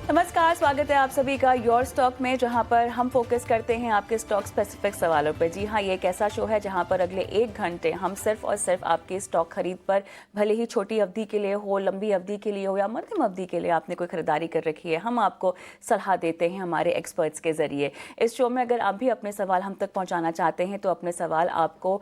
नमस्कार, स्वागत है आप सभी का योर स्टॉक में, जहां पर हम फोकस करते हैं आपके स्टॉक स्पेसिफिक सवालों पर। जी हाँ, ये एक ऐसा शो है जहां पर अगले 1 घंटे हम सिर्फ और सिर्फ आपके स्टॉक खरीद पर, भले ही छोटी अवधि के लिए हो, लंबी अवधि के लिए हो या मध्यम अवधि के लिए आपने कोई खरीदारी कर रखी है, हम आपको सलाह देते हैं हमारे एक्सपर्ट्स के जरिए। इस शो में अगर आप भी अपने सवाल हम तक पहुँचाना चाहते हैं तो अपने सवाल आपको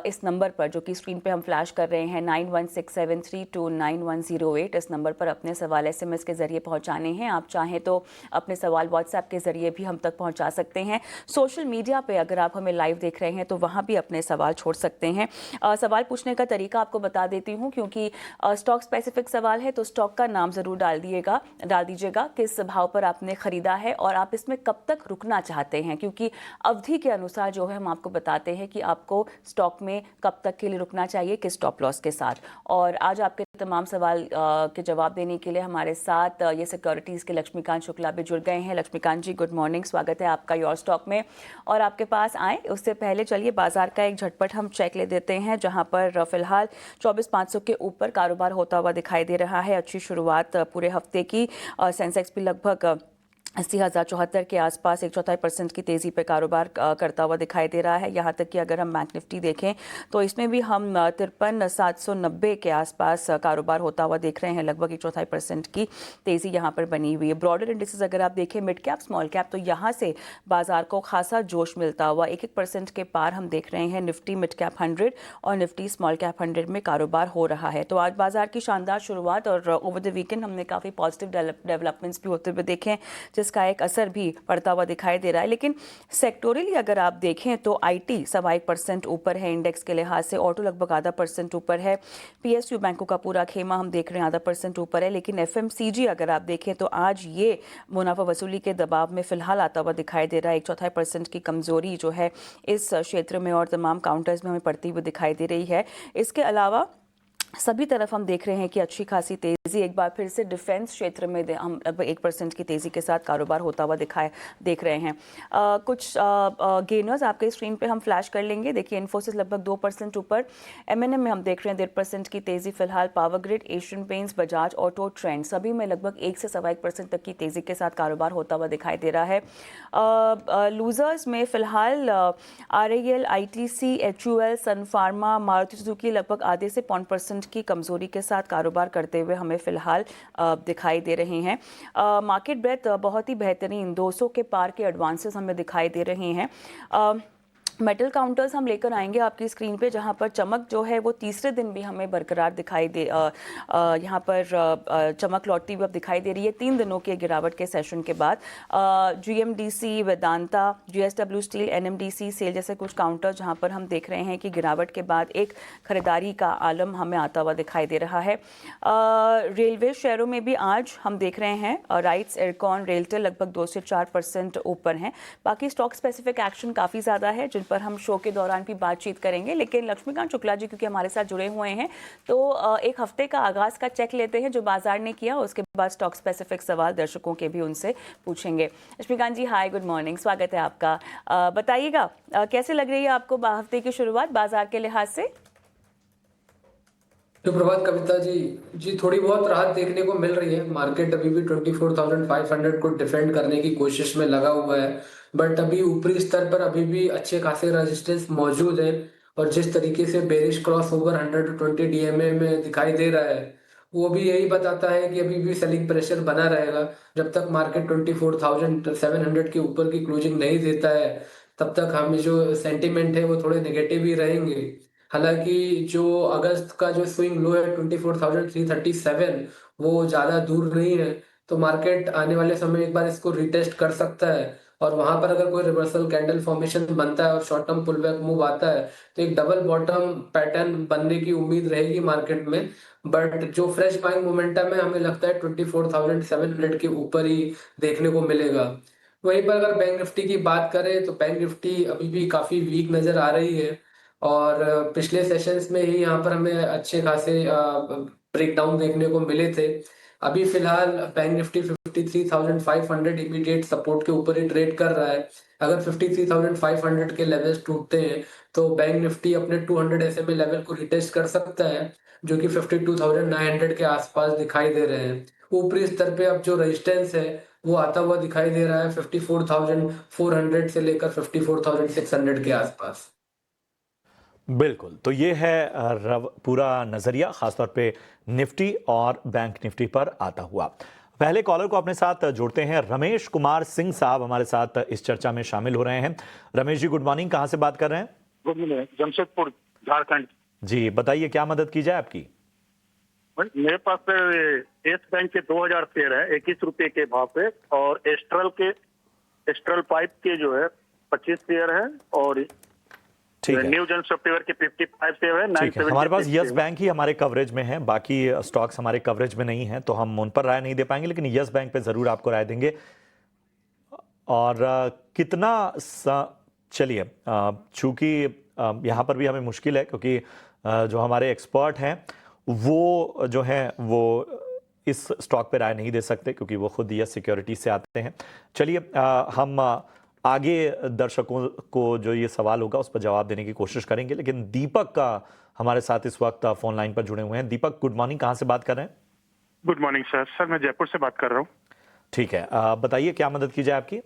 इस नंबर पर, जो कि स्क्रीन पर हम फ्लैश कर रहे हैं, 9167329108, इस नंबर पर अपने सवाल SMS के जरिए पहुँचाने हैं। आप चाहें तो अपने सवाल व्हाट्सएप के जरिए भी हम तक पहुंचा सकते हैं। सोशल मीडिया पे अगर आप हमें लाइव देख रहे हैं तो वहां भी अपने सवाल छोड़ सकते हैं। सवाल पूछने का तरीका आपको बता देती हूं, क्योंकि स्टॉक स्पेसिफिक सवाल है तो स्टॉक का नाम जरूर डाल दीजिएगा, किस भाव पर आपने खरीदा है और आप इसमें कब तक रुकना चाहते हैं, क्योंकि अवधि के अनुसार जो है हम आपको बताते हैं कि आपको स्टॉक में कब तक के लिए रुकना चाहिए, किस स्टॉप लॉस के साथ। और आज आपके तमाम सवाल के जवाब देने के लिए हमारे साथ ये सिक्योरिटीज़ के लक्ष्मीकांत शुक्ला भी जुड़ गए हैं। लक्ष्मीकांत जी, गुड मॉर्निंग, स्वागत है आपका योर स्टॉक में। और आपके पास आए उससे पहले चलिए बाजार का एक झटपट हम चेक ले देते हैं, जहां पर फिलहाल 24,500 के ऊपर कारोबार होता हुआ दिखाई दे रहा है। अच्छी शुरुआत पूरे हफ्ते की। सेंसेक्स भी लगभग 80,074 के आसपास 1/4% की तेज़ी पे कारोबार करता हुआ दिखाई दे रहा है। यहाँ तक कि अगर हम बैंक निफ्टी देखें तो इसमें भी हम 53,790 के आसपास कारोबार होता हुआ देख रहे हैं। लगभग 1/4% की तेज़ी यहाँ पर बनी हुई है। ब्रॉडर इंडिसेस अगर आप देखें, मिड कैप स्मॉल कैप, तो यहाँ से बाजार को खासा जोश मिलता हुआ 1% के पार हम देख रहे हैं। निफ्टी मिड कैप 100 और निफ्टी स्मॉल कैप 100 में कारोबार हो रहा है। तो आज बाजार की शानदार शुरुआत, और ओवर द वीकेंड हमने काफ़ी पॉजिटिव डेवलपमेंट्स भी होते हुए देखे, जिसका एक असर भी पड़ता हुआ दिखाई दे रहा है। लेकिन सेक्टोरली अगर आप देखें तो आईटी 1.25% ऊपर है इंडेक्स के लिहाज से, ऑटो लगभग 0.5% ऊपर है, पीएसयू बैंकों का पूरा खेमा हम देख रहे हैं 0.5% ऊपर है। लेकिन एफएमसीजी अगर आप देखें तो आज ये मुनाफा वसूली के दबाव में फिलहाल आता हुआ दिखाई दे रहा है। 1/4% की कमजोरी जो है इस क्षेत्र में और तमाम काउंटर्स में हमें पड़ती हुई दिखाई दे रही है। इसके अलावा सभी तरफ हम देख रहे हैं कि अच्छी खासी तेज़ी एक बार फिर से डिफेंस क्षेत्र में हम लगभग 1% की तेज़ी के साथ कारोबार होता हुआ देख रहे हैं। कुछ गेनर्स आपके स्क्रीन पे हम फ्लैश कर लेंगे। देखिए, इन्फोसिस लगभग 2% ऊपर, एमएनएम में हम देख रहे हैं 1.5% की तेज़ी फिलहाल, power grid, Asian paints, Bajaj auto, trend, सभी में लगभग 1 से 1.25% तक की तेज़ी के साथ कारोबार होता हुआ दिखाई दे रहा है। लूजर्स में फिलहाल आरआईएल, आईटीसी, एचयूएल, सन फार्मा, मारुति सुजुकी लगभग आधे से 0.5% की कमजोरी के साथ कारोबार करते हुए हमें फिलहाल दिखाई दे रहे हैं। मार्केट ब्रेथ बहुत ही बेहतरीन, 200 के पार के एडवांसेस हमें दिखाई दे रहे हैं। मेटल काउंटर्स हम लेकर आएंगे आपकी स्क्रीन पे, जहां पर चमक जो है वो तीसरे दिन भी हमें बरकरार दिखाई दे, यहां पर चमक लौटती हुई अब दिखाई दे रही है 3 दिनों के गिरावट के सेशन के बाद। GMDC, Vedanta, JSW steel, NMDC, SAIL जैसे कुछ काउंटर जहां पर हम देख रहे हैं कि गिरावट के बाद एक खरीदारी का आलम हमें आता हुआ दिखाई दे रहा है। रेलवे शेयरों में भी आज हम देख रहे हैं राइट्स, एयरकॉन, रेलटेल लगभग 2 से 4% ऊपर हैं। बाकी स्टॉक स्पेसिफिक एक्शन काफ़ी ज़्यादा है जिन पर हम शो के दौरान भी बातचीत करेंगे। लेकिन लक्ष्मीकांत शुक्ला जी क्योंकि हमारे साथ जुड़े हुए हैं, तो एक हफ्ते का आगाज का चेक लेते हैं जो बाजार ने किया, उसके बाद स्टॉक स्पेसिफिक सवाल दर्शकों के भी उनसे पूछेंगे। लक्ष्मीकांत जी, हाय, गुड मॉर्निंग, स्वागत है आपका। बताइएगा कैसे लग रही है आपको हफ्ते की शुरुआत बाजार के लिहाज से? सुप्रभात कविता जी। थोड़ी बहुत राहत देखने को मिल रही है। मार्केट अभी भी 24,500 को डिफेंड करने की कोशिश में लगा हुआ है, बट अभी ऊपरी स्तर पर अभी भी अच्छे खासे रेजिस्टेंस मौजूद है। और जिस तरीके से बेरिश क्रॉस ओवर 120 डीएमए में दिखाई दे रहा है, वो भी यही बताता है कि अभी भी सेलिंग प्रेशर बना रहेगा। जब तक मार्केट 24,700 के ऊपर की क्लोजिंग नहीं देता है, तब तक हम जो सेंटिमेंट है वो थोड़े नेगेटिव ही रहेंगे। हालांकि जो अगस्त का जो स्विंग लो है 24,337, वो ज्यादा दूर नहीं है, तो मार्केट आने वाले समय एक बार इसको रिटेस्ट कर सकता है। और वहां पर अगर कोई रिवर्सल कैंडल फॉर्मेशन बनता है और short term pull back move आता है, तो एक डबल बॉटम पैटर्न बनने की उम्मीद रहेगी मार्केट में। बट जो फ्रेश बाइंग मोमेंटम है, हमें लगता है 24,700 के ऊपर ही देखने को मिलेगा। वहीं पर अगर बैंक निफ्टी की बात करें तो बैंक निफ्टी अभी भी काफी वीक नजर आ रही है। और पिछले सेशंस में ही यहाँ पर हमें अच्छे खासे ब्रेकडाउन देखने को मिले थे। अभी फिलहाल बैंक निफ्टी 53,500 इमीडिएट सपोर्ट के ऊपर ही ट्रेड कर रहा है। अगर 53,500 के लेवल्स टूटते हैं तो बैंक निफ्टी अपने 200 SMA लेवल को रिटेस्ट कर सकता है, जो कि 52,900 के आसपास दिखाई दे रहे हैं। ऊपरी स्तर पे अब जो रेजिस्टेंस है वो आता हुआ दिखाई दे रहा है 54,400 से लेकर 54,600 के आसपास। बिल्कुल, तो ये है पूरा नजरिया खासतौर पे निफ्टी और बैंक निफ्टी पर आता हुआ। पहले कॉलर को अपने साथ जोड़ते हैं। रमेश कुमार सिंह साहब हमारे साथ इस चर्चा में शामिल हो रहे हैं। रमेश जी गुड मॉर्निंग, कहाँ से बात कर रहे हैं? Good morning, Jamshedpur Jharkhand. जी बताइए क्या मदद की जाए आपकी? मेरे पास येस बैंक के 2000 शेयर है 21 रुपए के भाव पे, और एस्ट्रल पाइप के जो है 25 शेयर है, और ठीक है, न्यू जन सॉफ्टवेयर के 55 शेयर है। ठीक है। हमारे पास यस बैंक ही हमारे कवरेज में है, बाकी स्टॉक्स हमारे कवरेज में नहीं है, तो हम उन पर राय नहीं दे पाएंगे, लेकिन यस बैंक पे जरूर आपको राय देंगे। और कितना चलिए, चूंकि यहाँ पर भी हमें मुश्किल है, क्योंकि जो हमारे एक्सपर्ट हैं वो जो है वो इस स्टॉक पे राय नहीं दे सकते, क्योंकि वो खुद यस सिक्योरिटी से आते हैं। चलिए हम आगे दर्शकों को जो ये सवाल होगा उस पर जवाब देने की कोशिश करेंगे, लेकिन दीपक का हमारे साथ इस वक्त फोन लाइन पर जुड़े हुए हैं। दीपक गुड मॉर्निंग, कहाँ से बात कर रहे हैं? गुड मॉर्निंग सर, मैं जयपुर से बात कर रहा हूँ। ठीक है, बताइए क्या मदद की जाए आपकी?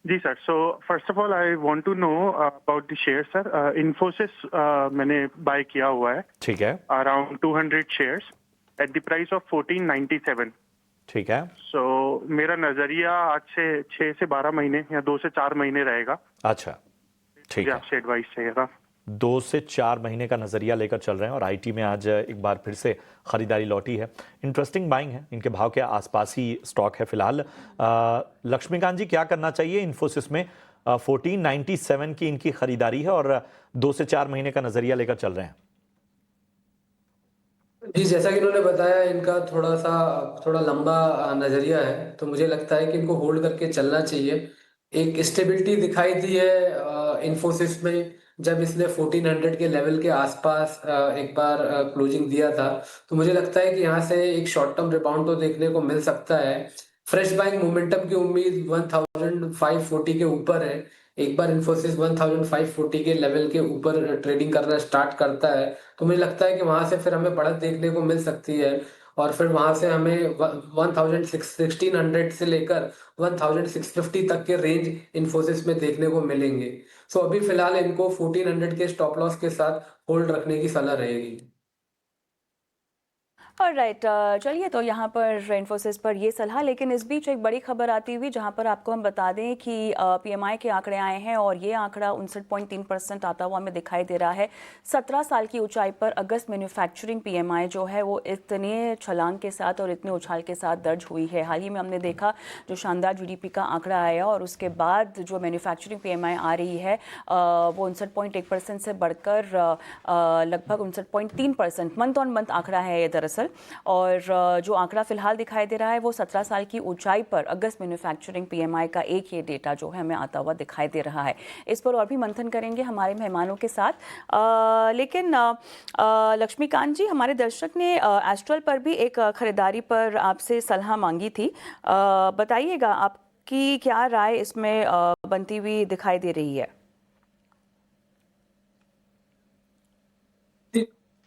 जी sir, so first of all I want to know about the share sir. Infosys मैंने बाय किया हुआ है, ठीक है, around 200 shares at the price of 1497। ठीक है, सो मेरा नजरिया आज से 6 से 12 महीने या 2 से 4 महीने रहेगा। अच्छा ठीक मुझे है। आपसे एडवाइस चाहिए था। 2 से 4 महीने का नजरिया लेकर चल रहे हैं, और आईटी में आज एक बार फिर से खरीदारी लौटी है। इंटरेस्टिंग बाइंग है, इनके भाव के आसपास ही स्टॉक है फिलहाल। लक्ष्मीकांत जी क्या करना चाहिए इन्फोसिस में? 1497 की इनकी खरीदारी है और 2 से 4 महीने का नजरिया लेकर चल रहे हैं। जी, जैसा कि इन्होंने बताया इनका थोड़ा लंबा नज़रिया है, तो मुझे लगता है कि इनको होल्ड करके चलना चाहिए। एक स्टेबिलिटी दिखाई दी है इन्फोसिस में, जब इसने 1400 के लेवल के आसपास एक बार क्लोजिंग दिया था, तो मुझे लगता है कि यहाँ से एक शॉर्ट टर्म रिबाउंड तो देखने को मिल सकता है। फ्रेश बाइंग मोमेंटम की उम्मीद 1540 के ऊपर है। एक बार इन्फोसिस 1540 के लेवल के ऊपर ट्रेडिंग करना स्टार्ट करता है, तो मुझे लगता है कि वहां से फिर हमें बढ़त देखने को मिल सकती है, और फिर वहां से हमें 1600 से लेकर 1650 तक के रेंज इन्फोसिस में देखने को मिलेंगे। सो अभी फिलहाल इनको 1400 के स्टॉप लॉस के साथ होल्ड रखने की सलाह रहेगी। और राइट, चलिए तो यहाँ पर इन्फोसिस पर ये सलाह, लेकिन इस बीच एक बड़ी खबर आती हुई जहाँ पर आपको हम बता दें कि पीएमआई के आंकड़े आए हैं, और ये आंकड़ा 59.3% आता हुआ हमें दिखाई दे रहा है। 17 साल की ऊंचाई पर अगस्त मैन्युफैक्चरिंग पीएमआई जो है वो इतने छलांग के साथ और इतने उछाल के साथ दर्ज हुई है। हाल ही में हमने देखा जो शानदार जीडीपी का आंकड़ा आया, और उसके बाद जो मैन्युफैक्चरिंग पीएमआई आ रही है वो 59.1% से बढ़कर लगभग 59.3% मंथ ऑन मंथ आंकड़ा है ये दरअसल। और जो आंकड़ा फिलहाल दिखाई दे रहा है वो 17 साल की ऊंचाई पर अगस्त मैन्युफैक्चरिंग पीएमआई का एक ये डेटा जो है हमें आता हुआ दिखाई दे रहा है। इस पर और भी मंथन करेंगे हमारे मेहमानों के साथ, लेकिन लक्ष्मीकांत जी, हमारे दर्शक ने एस्ट्रल पर भी एक खरीदारी पर आपसे सलाह मांगी थी। बताइएगा आपकी क्या राय इसमें बनती हुई दिखाई दे रही है?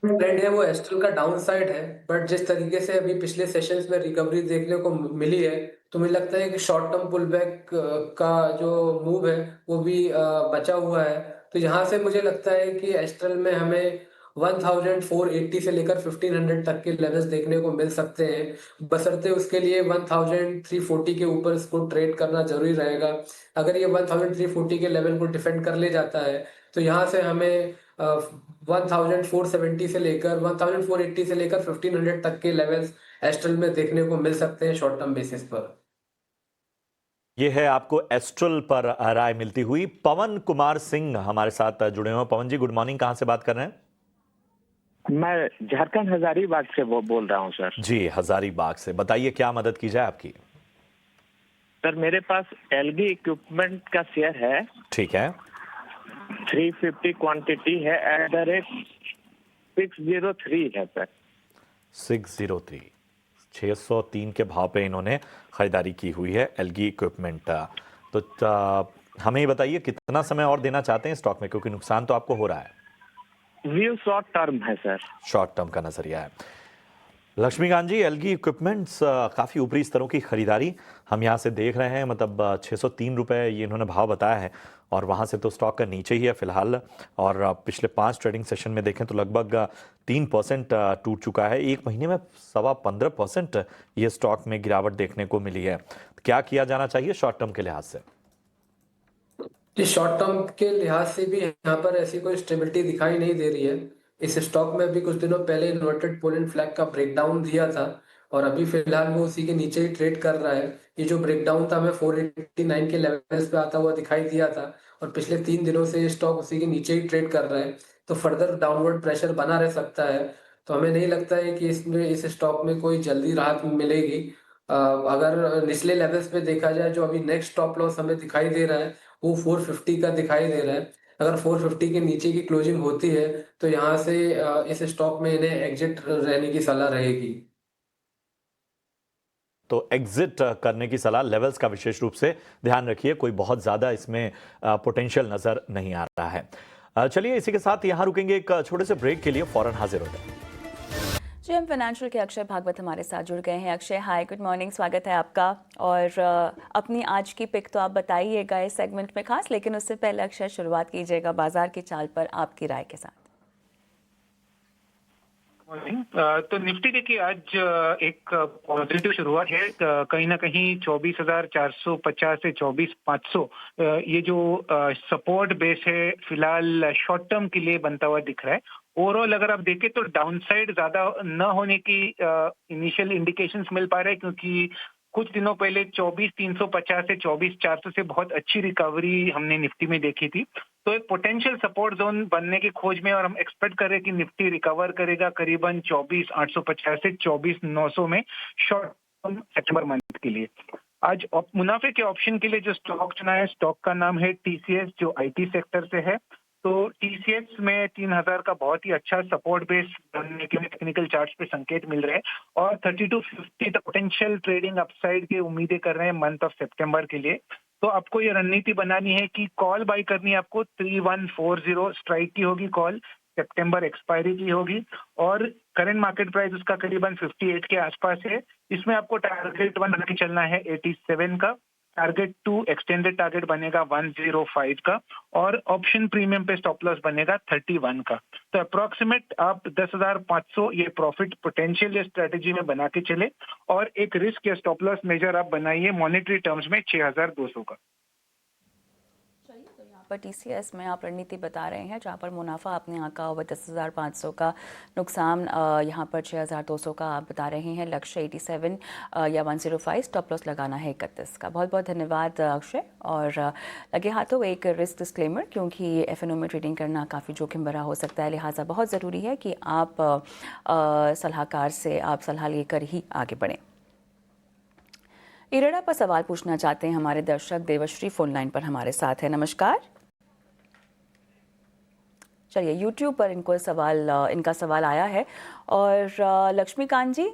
ट्रेंड है वो एस्ट्रल का डाउन साइड है, बट जिस तरीके से अभी पिछले सेशंस में रिकवरी देखने को मिली है, तो मुझे लगता है कि शॉर्ट टर्म पुल बैक का जो मूव है वो भी बचा हुआ है। तो यहाँ से मुझे लगता है कि एस्ट्रल में हमें 1480 से लेकर 1500 तक के लेवल्स देखने को मिल सकते हैं, बशर्ते उसके लिए 1340 के ऊपर इसको ट्रेड करना जरूरी रहेगा। अगर ये 1340 के लेवल को डिफेंड कर ले जाता है, तो यहाँ से हमें 1470 से लेकर 1480 से लेकर 1500 तक के लेवल्स एस्ट्रल में देखने को मिल सकते हैं शॉर्ट टर्म बेसिस पर। ये है आपको एस्ट्रल पर राय मिलती हुई। पवन कुमार सिंह हमारे साथ जुड़े हुए हैं। पवन जी गुड मॉर्निंग, कहां से बात कर रहे हैं? मैं झारखंड हजारीबाग से बोल रहा हूँ सर। जी हजारीबाग से, बताइए क्या मदद की जाए आपकी? सर मेरे पास एलगी इक्विपमेंट का शेयर है, ठीक है, 350 क्वांटिटी है, एट द रेट 603 है सर। 603, 603 के भाव पे इन्होंने खरीदारी की हुई है एलगी इक्विपमेंट। तो हमें ये बताइए कितना समय और देना चाहते हैं स्टॉक में, क्योंकि नुकसान तो आपको हो रहा है। व्यू शॉर्ट टर्म है सर। शॉर्ट टर्म का नजरिया है। लक्ष्मीकांत जी, एलगी इक्विपमेंट्स काफ़ी ऊपरी स्तरों की खरीदारी हम यहाँ से देख रहे हैं। मतलब 603 रुपये ये इन्होंने भाव बताया है और वहाँ से तो स्टॉक का नीचे ही है फिलहाल। और पिछले 5 ट्रेडिंग सेशन में देखें तो लगभग 3% टूट चुका है। एक महीने में 15.25% ये स्टॉक में गिरावट देखने को मिली है। क्या किया जाना चाहिए शॉर्ट टर्म के लिहाज से? जी, शॉर्ट टर्म के लिहाज से भी यहाँ पर ऐसी कोई स्टेबिलिटी दिखाई नहीं दे रही है। इस स्टॉक में अभी कुछ दिनों पहले इन्वर्टेड पोलेंट फ्लैग का ब्रेकडाउन दिया था और अभी फिलहाल वो उसी के नीचे ही ट्रेड कर रहा है। ये जो ब्रेकडाउन था हमें 489 के लेवल्स पे आता हुआ दिखाई दिया था और पिछले 3 दिनों से ये स्टॉक उसी के नीचे ही ट्रेड कर रहा है। तो फर्दर डाउनवर्ड प्रेशर बना रह सकता है। तो हमें नहीं लगता है कि इसमें इस स्टॉक में कोई जल्दी राहत मिलेगी। अगर निचले लेवल्स पे देखा जाए, जो अभी नेक्स्ट स्टॉप लॉस हमें दिखाई दे रहा है वो 450 का दिखाई दे रहा है। अगर 450 के नीचे की क्लोजिंग होती है तो यहाँ से इस स्टॉक में इन्हें एग्जिट रहने की सलाह रहेगी। तो एग्जिट करने की सलाह, लेवल्स का विशेष रूप से ध्यान रखिए, कोई बहुत ज़्यादा इसमें पोटेंशियल नज़र नहीं आ रहा है। चलिए इसी के साथ यहाँ रुकेंगे एक छोटे से ब्रेक के लिए, फौरन हाजिर होते हैं। जेएम फाइनेंशियल के अक्षय भागवत हमारे साथ जुड़ गए हैं। अक्षय, हाय, गुड मॉर्निंग, स्वागत है आपका। और अपनी आज की पिक तो आप बताइएगा इस सेगमेंट में खास, लेकिन उससे पहले अक्षय शुरुआत कीजिएगा बाजार की चाल पर आपकी राय के साथ। तो निफ्टी देखिए आज एक पॉजिटिव शुरुआत है। कहीं ना कहीं 24,450 से 24,500 ये जो सपोर्ट बेस है फिलहाल शॉर्ट टर्म के लिए बनता हुआ दिख रहा है। ओवरऑल अगर आप देखें तो डाउनसाइड ज्यादा न होने की इनिशियल इंडिकेशंस मिल पा रहे हैं, क्योंकि कुछ दिनों पहले 24,350 से 24,400 से बहुत अच्छी रिकवरी हमने निफ्टी में देखी थी। तो एक पोटेंशियल सपोर्ट जोन बनने की खोज में, और हम एक्सपेक्ट कर रहे हैं कि निफ्टी रिकवर करेगा करीबन 24,850 से 24,900 में शॉर्ट टर्म सितंबर मंथ के लिए। आज मुनाफे के ऑप्शन के लिए जो स्टॉक चुना है, स्टॉक का नाम है टीसीएस, जो आईटी सेक्टर से है। तो टीसीएस में 3,000 का बहुत ही अच्छा सपोर्ट बेस बनने के टेक्निकल चार्ट्स पे संकेत मिल रहे हैं और 3250 तक पोटेंशियल ट्रेडिंग अपसाइड की उम्मीदें कर रहे हैं मंथ ऑफ सितंबर के लिए। तो आपको ये रणनीति बनानी है कि कॉल बाई करनी है आपको 3140 स्ट्राइक की होगी, कॉल सितंबर एक्सपायरी की होगी और करंट मार्केट प्राइस उसका करीबन 58 के आसपास है। इसमें आपको टारगेट 1 बना के चलना है 87 का, टारगेट 2 एक्सटेंडेड टारगेट बनेगा 105 का और ऑप्शन प्रीमियम पे स्टॉप लॉस बनेगा 31 का। तो अप्रोक्सीमेट आप 10,500 ये प्रॉफिट पोटेंशियल स्ट्रेटेजी में बना के चले और एक रिस्क या स्टॉप लॉस मेजर आप बनाइए मॉनेटरी टर्म्स में 6,200 का। पर टीसीएस में आप रणनीति बता रहे हैं जहां पर मुनाफा आपने आंका हुआ 10,500 का, नुकसान यहां पर 6,200 का आप बता रहे हैं, लक्ष्य 87 या 105, स्टॉप लॉस लगाना है 31 का। बहुत बहुत धन्यवाद अक्षय। और लगे हाथों एक रिस्क डिस्क्लेमर, क्योंकि एफएनओ में ट्रेडिंग करना काफ़ी जोखिम भरा हो सकता है, लिहाजा बहुत ज़रूरी है कि आप सलाहकार से आप सलाह लेकर ही आगे बढ़ें। इरेडा पर सवाल पूछना चाहते हैं हमारे दर्शक देवश्री, फोन लाइन पर हमारे साथ है। नमस्कार। चलिए यूट्यूब पर इनका सवाल आया है। और लक्ष्मीकांत जी,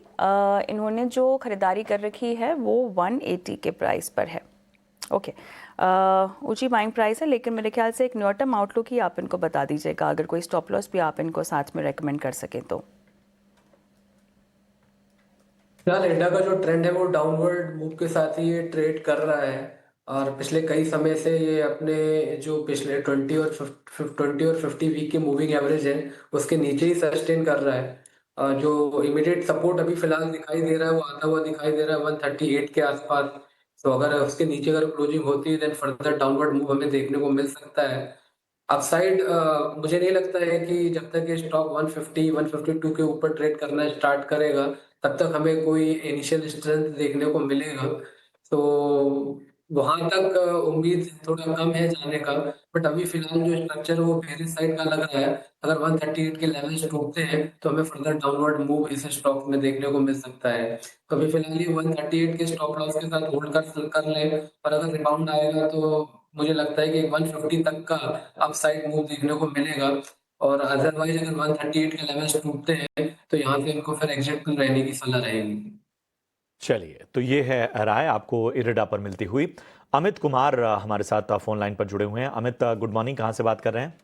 इन्होंने जो खरीदारी कर रखी है वो 180 के प्राइस पर है। ओके, ऊंची बाइंग प्राइस है, लेकिन मेरे ख्याल से एक न्यू टर्म आउटलुक ही आप इनको बता दीजिएगा, अगर कोई स्टॉप लॉस भी आप इनको साथ में रेकमेंड कर सकें तो। फिलहाल इंडिया का जो ट्रेंड है वो डाउनवर्ड मूव के साथ ही ये ट्रेड कर रहा है और पिछले कई समय से ये अपने जो पिछले 20 और 50 वीक के मूविंग एवरेज है उसके नीचे ही सस्टेन कर रहा है। जो इमीडिएट सपोर्ट अभी फिलहाल दिखाई दे रहा है वो आता हुआ दिखाई दे रहा है 138 के आसपास। तो अगर उसके नीचे अगर क्लोजिंग होती है देन फर्दर डाउनवर्ड मूव हमें देखने को मिल सकता है। अपसाइड मुझे नहीं लगता है कि जब तक ये स्टॉक 150 152 के ऊपर ट्रेड करना स्टार्ट करेगा तब तक हमें कोई इनिशियल स्ट्रेंथ देखने को मिलेगा। तो वहां तक उम्मीद थोड़ा कम है जाने का। बट अभी फिलहाल जो स्ट्रक्चर है वो बेरिश साइड का लग रहा है। अगर 138 के लेवल्स टूटते हैं तो हमें फर्दर डाउनवर्ड मूव इस स्टॉक में देखने को मिल सकता है। तो अभी फिलहाल ये 138 के स्टॉप लॉस के साथ होल्ड कर ले और अगर रिबाउंड आएगा तो मुझे लगता है कि 150 तक का अपसाइड मूव देखने को मिलेगा। और अदरवाइज अगर 138 के लेवल्स टूटते हैं तो यहाँ से इनको फिर एग्जिट रहने की सलाह रहेगी। चलिए, तो ये है राय आपको इरेडा पर मिलती हुई। अमित कुमार हमारे साथ फोन लाइन पर जुड़े हुए हैं। अमित, गुड मॉर्निंग, कहाँ से बात कर रहे हैं?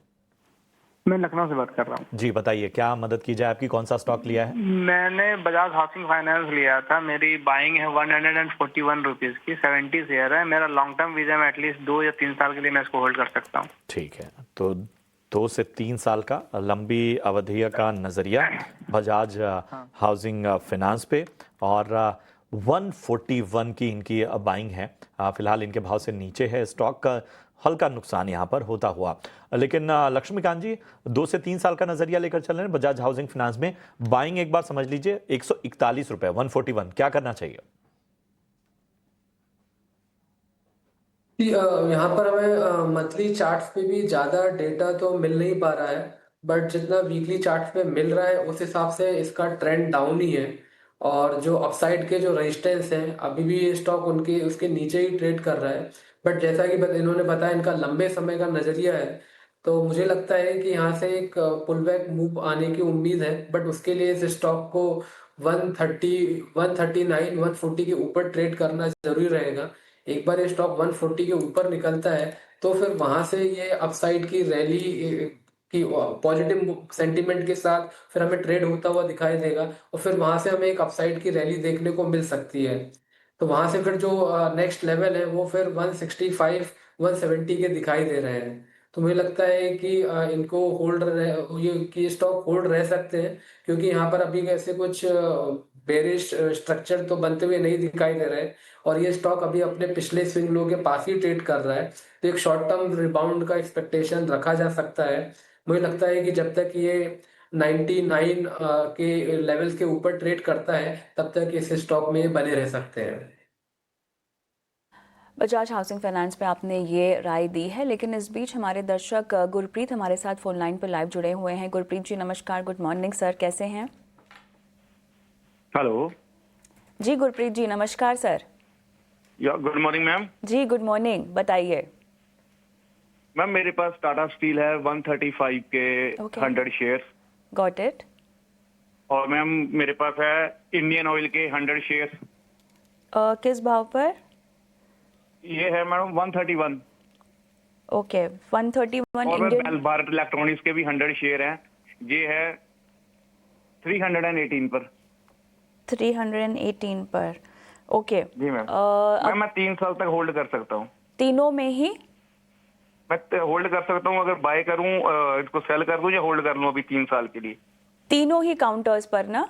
मैं लखनऊ से बात कर रहा हूँ। जी बताइए, क्या मदद की जाए आपकी? कौन सा स्टॉक लिया है? मैंने बजाज हाउसिंग फाइनेंस लिया था। मेरी बाइंग है 141 रुपीज़ की, 70 शेयर है। मेरा लॉन्ग टर्म वीजा में एटलीस्ट 2 या 3 साल के लिए मैं इसको होल्ड कर सकता हूँ। ठीक है, तो 2 से 3 साल का लंबी अवधि का नजरिया बजाज हाउसिंग फाइनेंस पे, और 141 की इनकी बाइंग है। फिलहाल इनके भाव से नीचे है स्टॉक का, हल्का नुकसान यहाँ पर होता हुआ। लेकिन लक्ष्मीकांत जी, 2 से 3 साल का नजरिया लेकर चल रहे हैं बजाज हाउसिंग फाइनेंस में। बाइंग एक बार समझ लीजिए 141 रुपए, 141, क्या करना चाहिए? कि यहाँ पर हमें मंथली चार्ट्स पे भी ज़्यादा डेटा तो मिल नहीं पा रहा है, बट जितना वीकली चार्ट्स पे मिल रहा है उस हिसाब से इसका ट्रेंड डाउन ही है। और जो अपसाइड के जो रेजिस्टेंस हैं अभी भी ये स्टॉक उनके उसके नीचे ही ट्रेड कर रहा है। बट जैसा कि इन्होंने बताया इनका लंबे समय का नज़रिया है, तो मुझे लगता है कि यहाँ से एक पुल बैक मूव आने की उम्मीद है। बट उसके लिए इस स्टॉक को 130 139 140 के ऊपर ट्रेड करना जरूरी रहेगा। एक बार ये स्टॉक 140 के ऊपर निकलता है तो फिर वहां से ये अपसाइड की रैली की पॉजिटिव सेंटीमेंट के साथ फिर हमें ट्रेड होता हुआ दिखाई देगा, और फिर वहां से हमें एक अपसाइड की रैली देखने को मिल सकती है। तो वहां से फिर जो नेक्स्ट लेवल है वो फिर 165 170 के दिखाई दे रहे हैं। तो मुझे लगता है कि इनको ये कि स्टॉक होल्ड रह सकते हैं, क्योंकि यहाँ पर अभी ऐसे कुछ बेरिश स्ट्रक्चर तो बनते हुए नहीं दिखाई दे रहे, और ये स्टॉक अभी अपने पिछले स्विंग लो के पास ही ट्रेड कर रहा है। तो एक शॉर्ट टर्म रिबाउंड का एक्सपेक्टेशन रखा जा सकता है। मुझे लगता है कि जब तक ये 99 के लेवल्स के ऊपर ट्रेड करता है तब तक इस स्टॉक में बने रह सकते हैं। बजाज हाउसिंग फाइनेंस पे आपने ये राय दी है, लेकिन इस बीच हमारे दर्शक गुरप्रीत हमारे साथ फोन लाइन पर लाइव जुड़े हुए हैं। गुरप्रीत जी नमस्कार, गुड मॉर्निंग सर, कैसे हैं? हेलो। जी गुरप्रीत जी नमस्कार सर। या गुड मॉर्निंग मैम। जी गुड मॉर्निंग, बताइए। मैम मेरे पास टाटा स्टील है 135 के Okay. 100 share, got it. और मैम मेरे पास है इंडियन ऑयल के 100 शेयर। किस भाव पर? ये है मैडम 131। ओके 131 और इंडियन। भारत इलेक्ट्रॉनिक्स के भी 100 शेयर हैं। ये है 318 पर। 318 पर, ओके। जी मैम। मैं 3 साल तक होल्ड कर सकता हूँ। तीनों में ही? मैं होल्ड कर सकता हूँ, अगर बाय करूँ इसको सेल कर दूँ या होल्ड कर लूँ अभी 3 साल के लिए। तीनों ही काउंटर्स पर ना?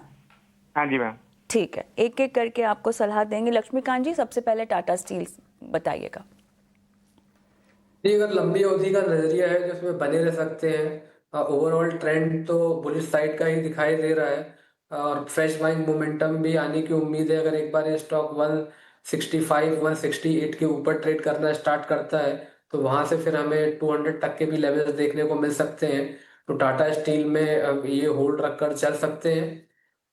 हाँ जी मैम। ठीक है, एक एक करके आपको सलाह देंगे। लक्ष्मीकांत जी सबसे पहले टाटा स्टील बताइएगा। ये अगर लंबी अवधि का नजरिया है जिसमें बने रह सकते हैं, ओवरऑल ट्रेंड तो बुलिश साइड का ही दिखाई दे रहा है, और फ्रेश बाइंग मोमेंटम भी आने की उम्मीद है। अगर एक बार ये स्टॉक 165 168 के ऊपर ट्रेड करना स्टार्ट करता है तो वहां से फिर हमें 200 तक के भी लेवल्स देखने को मिल सकते हैं। तो टाटा स्टील में ये होल्ड रखकर चल सकते हैं।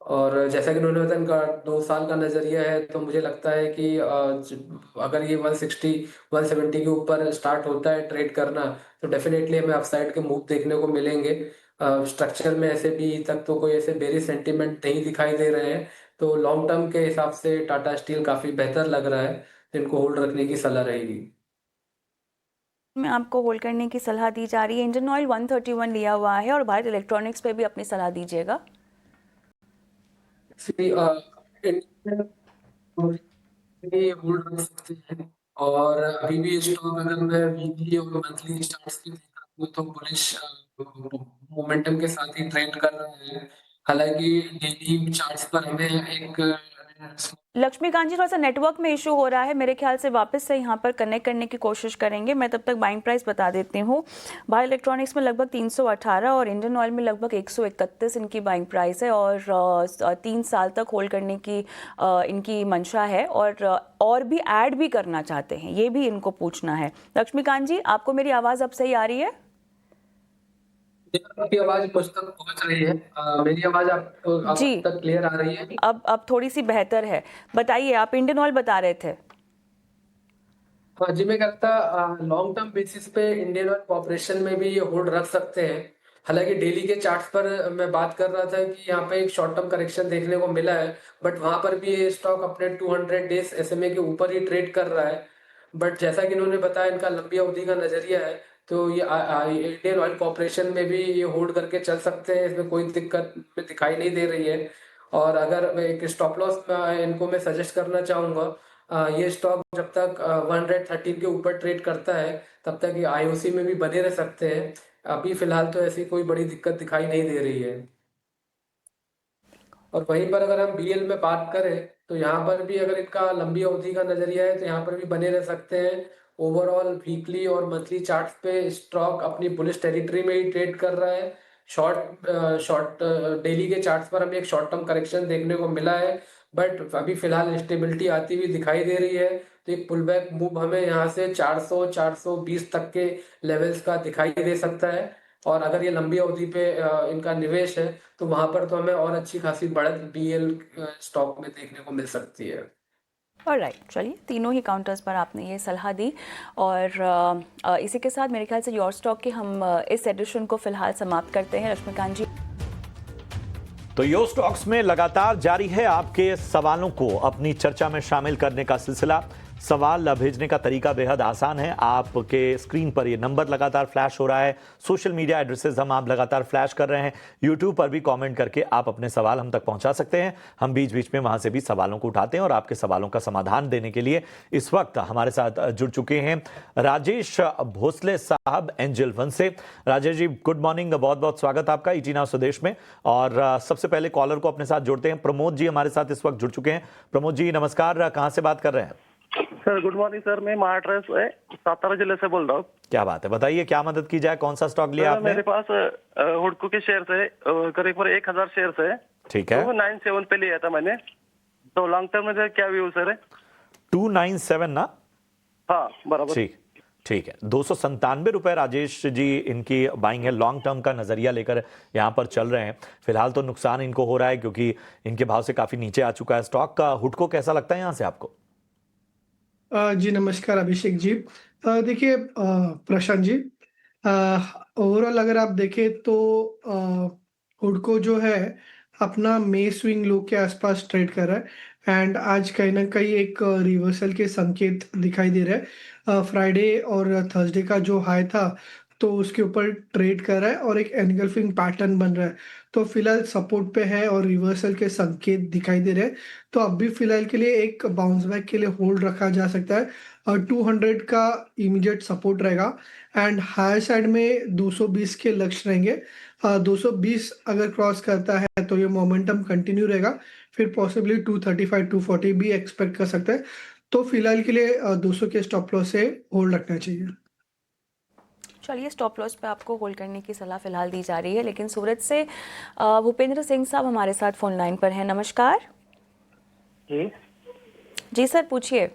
और जैसा कि उन्होंने बताया इनका 2 साल का नजरिया है, तो मुझे लगता है कि अगर ये 160 170 के ऊपर स्टार्ट होता है ट्रेड करना तो डेफिनेटली हमें अपसाइड के मूव देखने को मिलेंगे। स्ट्रक्चर में ऐसे भी तक तो कोई ऐसे बेरिश सेंटीमेंट नहीं दिखाई दे रहे हैं, तो लॉन्ग टर्म के हिसाब से टाटा स्टील काफी बेहतर लग रहा है। इनको होल्ड रखने की सलाह रहेगी। में आपको होल्ड करने की सलाह दी जा रही है। इंडियन ऑयल 131 लिया हुआ है, और भारत इलेक्ट्रॉनिक्स पे भी अपनी सलाह दीजिएगा। होल्ड रख सकते हैं, और अभी भी स्टॉक अगर मैं वीकली और मंथली चार्ट्स की देख रहा हूँ तो बुलिश मोमेंटम के साथ ही ट्रेंड कर रहे हैं। हालांकि डेली चार्ट्स पर हमें एक लक्ष्मीकांत जी थोड़ा सा नेटवर्क में इशू हो रहा है, मेरे ख्याल से वापस से यहाँ पर कनेक्ट करने की कोशिश करेंगे। मैं तब तक बाइंग प्राइस बता देती हूँ। भारत इलेक्ट्रॉनिक्स में लगभग 318 और इंडियन ऑयल में लगभग 131 इनकी बाइंग प्राइस है, और 3 साल तक होल्ड करने की इनकी मंशा है, और भी ऐड भी करना चाहते हैं, ये भी इनको पूछना है। लक्ष्मीकांत जी आपको मेरी आवाज़ अब सही आ रही है? आपकी आवाज मुझ तक पहुंच रही है। मेरी आवाज आप जी तक क्लियर आ रही है? अब थोड़ी सी बेहतर है। बताइए, आप इंडियन ऑयल बता रहे थे। हाँ जी, मैं कहता लॉन्ग टर्म बेसिस पे इंडियन ऑयल कॉर्पोरेशन में भी ये होल्ड रख सकते हैं। हालांकि डेली के चार्ट्स पर मैं बात कर रहा था कि यहाँ पे एक शॉर्ट टर्म करेक्शन देखने को मिला है, बट वहां पर भी ये स्टॉक अपने 200 डेज एसएमए के ऊपर ही ट्रेड कर रहा है। बट जैसा कि इन्होंने बताया इनका लंबी अवधि का नजरिया है, तो ये इंडियन ऑयल कॉर्पोरेशन में भी ये होल्ड करके चल सकते हैं, इसमें कोई दिक्कत दिखाई नहीं दे रही है। और अगर मैं एक स्टॉप लॉस इनको मैं सजेस्ट करना चाहूँगा, ये स्टॉक जब तक 113 के ऊपर ट्रेड करता है तब तक ये आईओसी में भी बने रह सकते हैं। अभी फिलहाल तो ऐसी कोई बड़ी दिक्कत दिखाई नहीं दे रही है। और वहीं पर अगर हम बीएल में बात करें तो यहाँ पर भी अगर इनका लंबी अवधि का नजरिया है तो यहाँ पर भी बने रह सकते हैं। ओवरऑल वीकली और मंथली चार्ट्स पे स्टॉक अपनी बुलिश टेरिटरी में ही ट्रेड कर रहा है। शॉर्ट डेली के चार्ट्स पर हमें एक शॉर्ट टर्म करेक्शन देखने को मिला है, बट अभी फिलहाल स्टेबिलिटी आती हुई दिखाई दे रही है। तो एक पुल बैक मूव हमें यहाँ से 400 420 तक के लेवल्स का दिखाई दे सकता है। और अगर ये लंबी अवधि पे इनका निवेश है तो वहां पर तो हमें और अच्छी खासी बढ़त बीएल स्टॉक में देखने को मिल सकती है। ऑलराइट, चलिए तीनों ही काउंटर्स पर आपने ये सलाह दी और इसी के साथ मेरे ख्याल से योर स्टॉक के हम इस एडिशन को फिलहाल समाप्त करते हैं। लक्ष्मीकांत जी, तो यो स्टॉक्स में लगातार जारी है आपके सवालों को अपनी चर्चा में शामिल करने का सिलसिला। सवाल भेजने का तरीका बेहद आसान है। आपके स्क्रीन पर ये नंबर लगातार फ्लैश हो रहा है, सोशल मीडिया एड्रेसेस हम आप लगातार फ्लैश कर रहे हैं, यूट्यूब पर भी कमेंट करके आप अपने सवाल हम तक पहुंचा सकते हैं। हम बीच बीच में वहां से भी सवालों को उठाते हैं और आपके सवालों का समाधान देने के लिए इस वक्त हमारे साथ जुड़ चुके हैं राजेश भोसले साहब एंजल वन से। राजेश जी, गुड मॉर्निंग, बहुत बहुत स्वागत आपका ईटी नाउ स्वदेश में। और सबसे पहले कॉलर को अपने साथ जोड़ते हैं। प्रमोद जी हमारे साथ इस वक्त जुड़ चुके हैं। प्रमोद जी नमस्कार, कहां से बात कर रहे हैं? सर गुड मॉर्निंग सर, मैं महाराष्ट्र सातारा जिले से बोल रहा हूँ। क्या बात है, बताइए क्या मदद की जाए, कौन सा स्टॉक लिया आपने? मेरे पास हुडको के शेयर है, करीब 1000 शेयर है। ठीक है, 297 पे लिया था मैंने, तो लॉन्ग टर्म में क्या व्यू सर है? 297 ना? हाँ बराबर। ठीक है, 297 रुपए राजेश जी इनकी बाइंग है। लॉन्ग टर्म का नजरिया लेकर यहाँ पर चल रहे हैं। फिलहाल तो नुकसान इनको हो रहा है क्योंकि इनके भाव से काफी नीचे आ चुका है स्टॉक का। हुडको कैसा लगता है यहाँ से आपको? जी नमस्कार अभिषेक जी। देखिए प्रशांत जी, ओवरऑल अगर आप देखें तो हुडको जो है अपना मे स्विंग लो के आसपास ट्रेड कर रहा है एंड आज कहीं ना कहीं एक रिवर्सल के संकेत दिखाई दे रहे हैं। फ्राइडे और थर्सडे का जो हाई था तो उसके ऊपर ट्रेड कर रहा है और एक एनगल्फिंग पैटर्न बन रहा है। तो फिलहाल सपोर्ट पे है और रिवर्सल के संकेत दिखाई दे रहे हैं। तो अब भी फिलहाल के लिए एक बाउंस बैक के लिए होल्ड रखा जा सकता है। 200 का इमीडिएट सपोर्ट रहेगा एंड हायर साइड में 220 के लक्ष्य रहेंगे। 220 अगर क्रॉस करता है तो ये मोमेंटम कंटिन्यू रहेगा, फिर पॉसिबली 235 240 भी एक्सपेक्ट कर सकते हैं। तो फिलहाल के लिए 200 के स्टॉप लॉस से होल्ड रखना चाहिए। चलिए स्टॉप लॉस पे आपको होल्ड करने की सलाह फिलहाल दी जा रही है। लेकिन सूरत से भूपेंद्र सिंह साहब हमारे साथ फोन लाइन पर हैं। नमस्कार जी सर, पूछिए।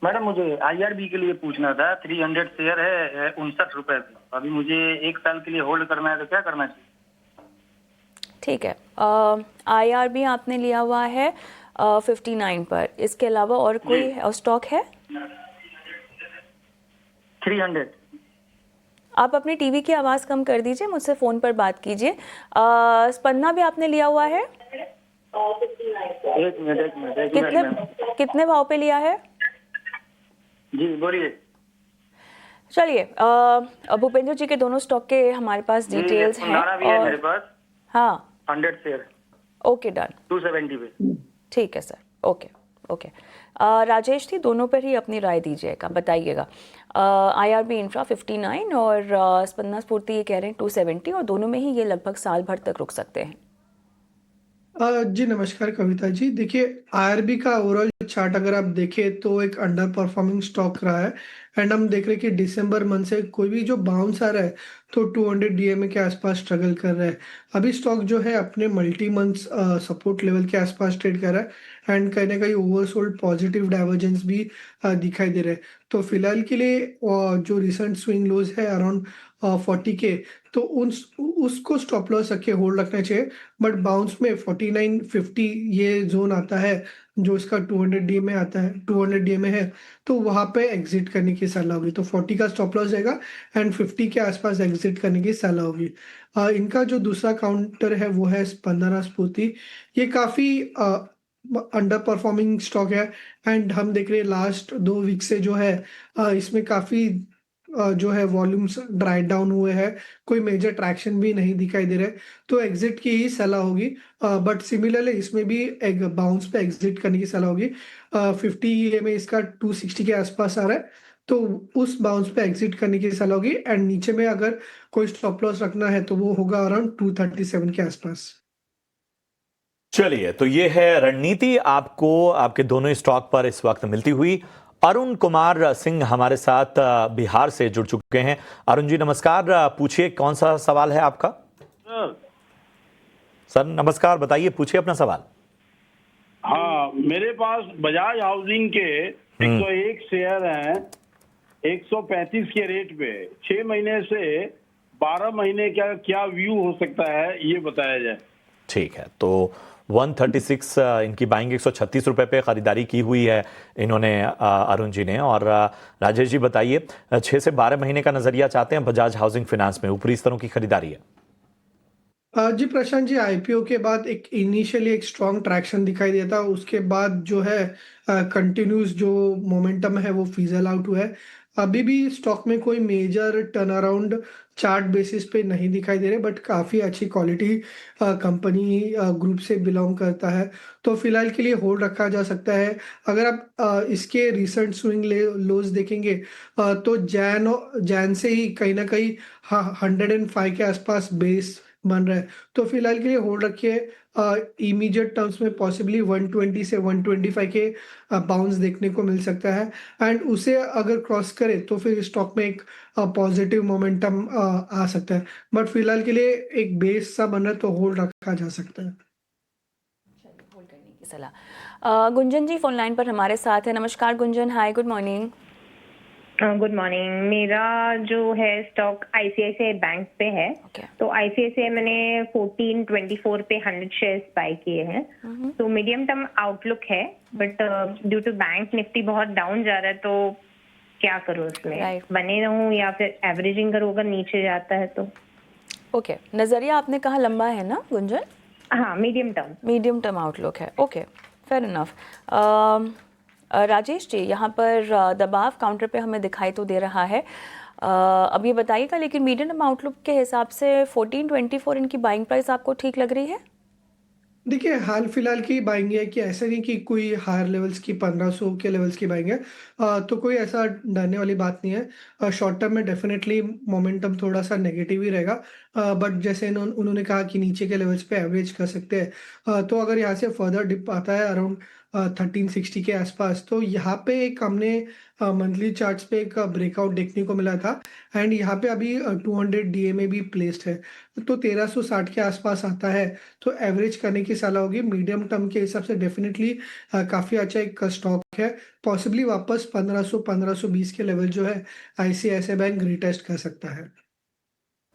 मैडम मुझे आईआरबी के लिए पूछना था। 300 शेयर है 59 रुपए पे, अभी मुझे 1 साल के लिए होल्ड करना है तो क्या करना चाहिए? ठीक है, आईआरबी आपने लिया हुआ है 59 पर, इसके अलावा और कोई स्टॉक है? 300। आप अपनी टीवी की आवाज़ कम कर दीजिए, मुझसे फ़ोन पर बात कीजिए। स्पंदना भी आपने लिया हुआ है? एक मिनट कितने भाव पे लिया है? जी बोलिए। चलिए भूपेंद्र जी के दोनों स्टॉक के हमारे पास डिटेल्स हैं और मेरे पास हाँ 100 शेयर। ओके डन, 270 पे। ठीक है sir, okay okay. Rajesh ji दोनों पर ही अपनी राय दीजिएगा, बताइएगा। आईआरबी इंफ्रा 59 और स्पंदना स्फूर्ति ये कह रहे हैं 270 और दोनों में ही ये लगभग साल भर तक रुक सकते हैं। जी नमस्कार कविता जी। देखिए आईआरबी का ओवरऑल चार्ट अगर आप देखें तो एक अंडर परफॉर्मिंग स्टॉक रहा है एंड हम देख रहे हैं कि दिसंबर मंथ से कोई भी जो बाउंस आ रहा है तो 200 डीएमए के आसपास स्ट्रगल कर रहा है। अभी स्टॉक जो है अपने मल्टी मंथ सपोर्ट लेवल के आसपास ट्रेड कर रहा है एंड कहीं ना कहीं ओवरसोल्ड पॉजिटिव डाइवर्जेंस भी दिखाई दे रहे हैं। तो फिलहाल के लिए जो रिसेंट स्विंग लोज है अराउंड 40 के, तो उसको स्टॉप लॉस रख के होल्ड रखना चाहिए। बट बाउंस में 4950 ये जोन आता है जो इसका 200 डीएमए आता है, 200 डीएमए है, तो वहां पे एग्जिट करने की सलाह होगी। तो 40 का स्टॉप लॉस रहेगा एंड 50 के आसपास एग्जिट करने की सलाह होगी। इनका जो दूसरा काउंटर है वो है स्पंदना स्फूर्ति। ये काफी अंडर परफॉर्मिंग स्टॉक है एंड हम देख रहे हैं लास्ट 2 वीक से जो है इसमें काफी जो है वॉल्यूम्स ड्राई डाउन हुए हैं, कोई मेजर ट्रैक्शन भी नहीं दिखाई दे रहा है, तो एग्जिट की ही सलाह होगी। बट सिमिलरली इसमें भी एक बाउंस पे एग्जिट करने की सलाह होगी। 50 EA में इसका 260 के आसपास आ रहा है, तो उस बाउंस पे एग्जिट करने की सलाह होगी। एंड नीचे में अगर कोई स्टॉप लॉस रखना है तो वो होगा अराउंड 237 के आसपास। चलिए, तो ये है रणनीति आपको आपके दोनों स्टॉक पर इस वक्त मिलती हुई। अरुण कुमार सिंह हमारे साथ बिहार से जुड़ चुके हैं। अरुण जी नमस्कार, पूछिए कौन सा सवाल है आपका? सर नमस्कार, बताइए, पूछिए अपना सवाल। हाँ, मेरे पास बजाज हाउसिंग के 101 शेयर हैं 135 के रेट पे। 6 महीने से 12 महीने का क्या व्यू हो सकता है ये बताया जाए। ठीक है, तो 136 इनकी बाइंग 136 रुपए पे खरीदारी की हुई है इन्होंने, अरुण जी ने। और राजेश जी बताइए, 6 से 12 महीने का नजरिया चाहते हैं बजाज हाउसिंग फाइनेंस में, ऊपरी स्तरों की खरीदारी है। जी प्रशांत जी, आईपीओ के बाद एक इनिशियली एक स्ट्रॉन्ग ट्रैक्शन दिखाई दिया था, उसके बाद जो है कंटिन्यूस जो मोमेंटम है वो फिजल आउट हुआ है। अभी भी स्टॉक में कोई major turn around chart basis पे नहीं दिखाई दे रहे, बट काफ़ी अच्छी क्वालिटी कंपनी ग्रुप से बिलोंग करता है, तो फिलहाल के लिए होल्ड रखा जा सकता है। अगर आप इसके रिसेंट स्विंग लोज देखेंगे तो जैन से ही कहीं ना कहीं 105 के आसपास बेस बन रहा है, तो फिलहाल के लिए होल्ड रखिए। इमीडिएट टर्म्स में पॉसिबली 120 से 125 के बाउंस देखने को मिल सकता है, एंड उसे अगर क्रॉस करे तो फिर स्टॉक में एक पॉजिटिव मोमेंटम आ सकता है, बट फिलहाल के लिए एक बेस सा बन रहा है तो होल्ड रखा जा सकता है। होल्ड करने की सलाह। गुंजन जी फोन लाइन पर हमारे साथ है। नमस्कार गुंजन, हाय, गुड मॉर्निंग। Good morning. मेरा जो है स्टॉक आईसीआईसीआई बैंक पे है। तो आईसीआईसीआई मैंने 1424 पे 100 शेयर्स बाय किए हैं। तो मीडियम टर्म आउटलुक है, but due to bank Nifty बहुत डाउन जा रहा है, तो क्या करूँ उसमें? बने रहूं या फिर एवरेजिंग करूँ अगर नीचे जाता है तो? ओके, नजरिया आपने कहा लंबा है ना गुंजन? हाँ, मीडियम टर्म आउटलुक है। Okay, fair enough. Rajesh ji, यहाँ पर दबाव काउंटर पे हमें दिखाई तो दे रहा है, अब ये बताइएगा, लेकिन मीडियम टर्म आउटलुक के हिसाब से 1424 इनकी बाइंग प्राइस आपको ठीक लग रही है? देखिए, हाल फिलहाल की बाइंग है कि ऐसा नहीं कि कोई हायर लेवल्स की 1500 के लेवल्स की बाइंग है, तो कोई ऐसा डरने वाली बात नहीं है। शॉर्ट टर्म में डेफिनेटली मोमेंटम थोड़ा सा नेगेटिव ही रहेगा, बट जैसे उन्होंने कहा कि नीचे के लेवल्स पे एवरेज कर सकते हैं, तो अगर यहाँ से फर्दर डिप आता है अराउंड 1360 के आसपास, तो यहाँ पे एक हमने मंथली चार्ट्स पे एक ब्रेकआउट देखने को मिला था, एंड यहाँ पे अभी 200 डीए में भी प्लेस्ड है, तो 1360 के आसपास आता है तो एवरेज करने की सलाह होगी। मीडियम टर्म के हिसाब से डेफिनेटली काफ़ी अच्छा एक स्टॉक है, पॉसिबली वापस 1500-1520 के लेवल जो है आईसीआईसीआई बैंक रिटेस्ट कर सकता है।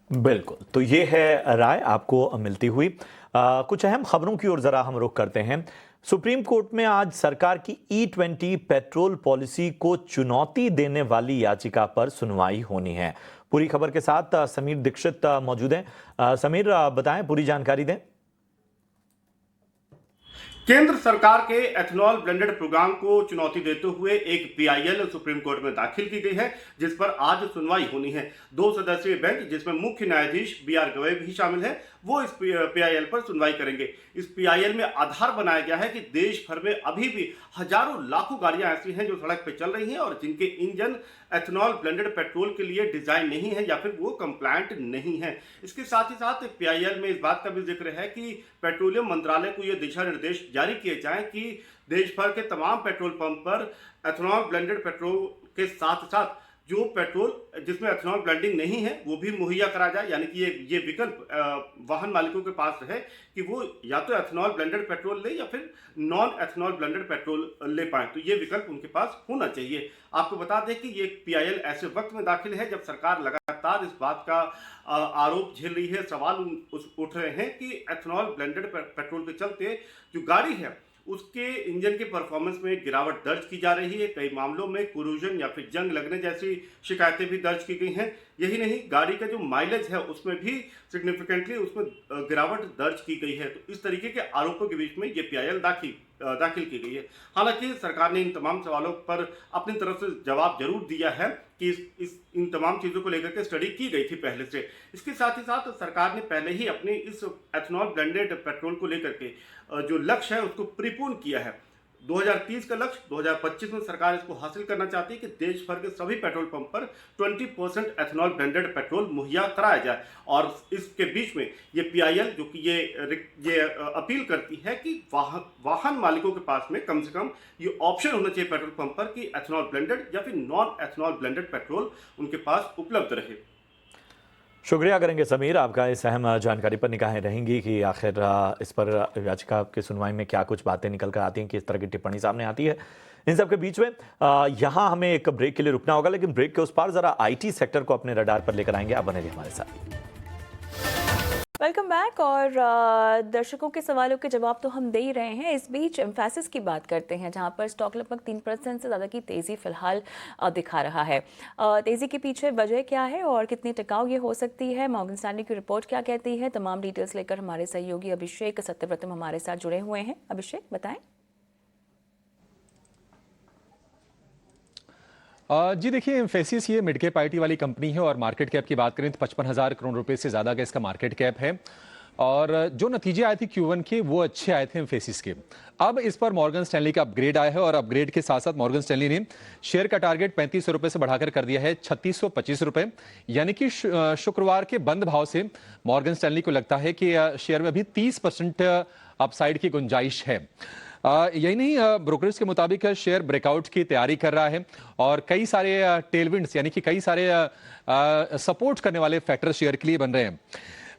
बिल्कुल, तो ये है राय आपको मिलती हुई। कुछ अहम खबरों की ओर जरा हम रुख करते हैं। सुप्रीम कोर्ट में आज सरकार की E20 पेट्रोल पॉलिसी को चुनौती देने वाली याचिका पर सुनवाई होनी है। पूरी खबर के साथ समीर दीक्षित मौजूद हैं। समीर, बताएं, पूरी जानकारी दें। केंद्र सरकार के एथनॉल ब्लेंडेड प्रोग्राम को चुनौती देते हुए एक पीआईएल सुप्रीम कोर्ट में दाखिल की गई है, जिस पर आज सुनवाई होनी है। 2 सदस्यीय बेंच, जिसमें मुख्य न्यायाधीश बीआर गवई भी शामिल है, वो इस पीआईएल पर सुनवाई करेंगे। इस पीआईएल में आधार बनाया गया है कि देश भर में अभी भी हजारों लाखों गाड़ियां ऐसी हैं जो सड़क पर चल रही हैं और जिनके इंजन एथनॉल ब्लेंडेड पेट्रोल के लिए डिजाइन नहीं है या फिर वो कंप्लायंट नहीं है। इसके साथ ही साथ पीआईएल में इस बात का भी जिक्र है कि पेट्रोलियम मंत्रालय को ये दिशा निर्देश जारी किए जाएं कि देश भर के तमाम पेट्रोल पंप पर एथनॉल ब्लेंडेड पेट्रोल के साथ साथ जो पेट्रोल जिसमें एथनॉल ब्लेंडिंग नहीं है वो भी मुहैया करा जाए, यानी कि ये विकल्प वाहन मालिकों के पास रहे कि वो या तो एथनॉल ब्लेंडेड पेट्रोल ले या फिर नॉन एथनॉल ब्लेंडेड पेट्रोल ले पाए, तो ये विकल्प उनके पास होना चाहिए। आपको बता दें कि ये पीआईएल ऐसे वक्त में दाखिल है जब सरकार लगातार इस बात का आरोप झेल रही है, सवाल उठ रहे हैं कि एथनॉल ब्लेंडेड पेट्रोल के चलते जो गाड़ी है उसके इंजन के परफॉर्मेंस में गिरावट दर्ज की जा रही है। कई मामलों में कोरोजन या फिर जंग लगने जैसी शिकायतें भी दर्ज की गई हैं, यही नहीं, गाड़ी का जो माइलेज है उसमें भी सिग्निफिकेंटली उसमें गिरावट दर्ज की गई है। तो इस तरीके के आरोपों के बीच में ये पीआईएल दाखिल की गई है। हालांकि सरकार ने इन तमाम सवालों पर अपनी तरफ से जवाब जरूर दिया है कि इन तमाम चीज़ों को लेकर के स्टडी की गई थी पहले से। इसके साथ ही साथ सरकार ने पहले ही अपने इस एथनॉल ब्लेंडेड पेट्रोल को लेकर के जो लक्ष्य है उसको प्रीपोन किया है। 2030 का लक्ष्य 2025 में सरकार इसको हासिल करना चाहती है कि देश भर के सभी पेट्रोल पंप पर 20% एथनॉल ब्लेंडेड पेट्रोल मुहैया कराया जाए। और इसके बीच में ये पीआईएल जो कि ये अपील करती है कि वाहन मालिकों के पास में कम से कम ये ऑप्शन होना चाहिए पेट्रोल पंप पर कि एथनॉल ब्लेंडेड या फिर नॉन एथनॉल ब्लेंडेड पेट्रोल उनके पास उपलब्ध रहे। शुक्रिया करेंगे समीर, आपका इस अहम जानकारी पर निगाहें रहेंगी कि आखिर इस पर याचिका की सुनवाई में क्या कुछ बातें निकल कर आती हैं, किस तरह की टिप्पणी सामने आती है। इन सब के बीच में यहाँ हमें एक ब्रेक के लिए रुकना होगा, लेकिन ब्रेक के उस पार जरा आईटी सेक्टर को अपने रडार पर लेकर आएंगे। आप बने रहिए हमारे साथ। Welcome back. और दर्शकों के सवालों के जवाब तो हम दे ही रहे हैं। इस बीच एम्फैसिस की बात करते हैं, जहां पर स्टॉक लगभग 3% से ज़्यादा की तेज़ी फिलहाल दिखा रहा है। तेज़ी के पीछे वजह क्या है और कितनी टिकाऊ ये हो सकती है, मॉर्गन स्टैनली की रिपोर्ट क्या कहती है, तमाम डिटेल्स लेकर हमारे सहयोगी अभिषेक सत्यव्रतम हमारे साथ जुड़े हुए हैं। अभिषेक बताएं। जी देखिए, एम्फेसिस ये मिड कैप आईटी वाली कंपनी है और मार्केट कैप की बात करें तो 55,000 करोड़ रुपए से ज़्यादा का इसका मार्केट कैप है। और जो नतीजे आए थे Q1 के वो अच्छे आए थे एम्फेसिस के। अब इस पर मॉर्गन स्टैनली का अपग्रेड आया है और अपग्रेड के साथ साथ मॉर्गन स्टैनली ने शेयर का टारगेट 3500 रुपए से बढ़ाकर कर दिया है 3625 रुपए। यानी कि शुक्रवार के बंद भाव से मॉर्गन स्टैनली को लगता है कि शेयर में अभी 30% अपसाइड की गुंजाइश है। यही नहीं, ब्रोकर्स के मुताबिक शेयर ब्रेकआउट की तैयारी कर रहा है और कई सारे टेलविंड्स यानी कि कई सारे सपोर्ट करने वाले फैक्टर शेयर के लिए बन रहे हैं।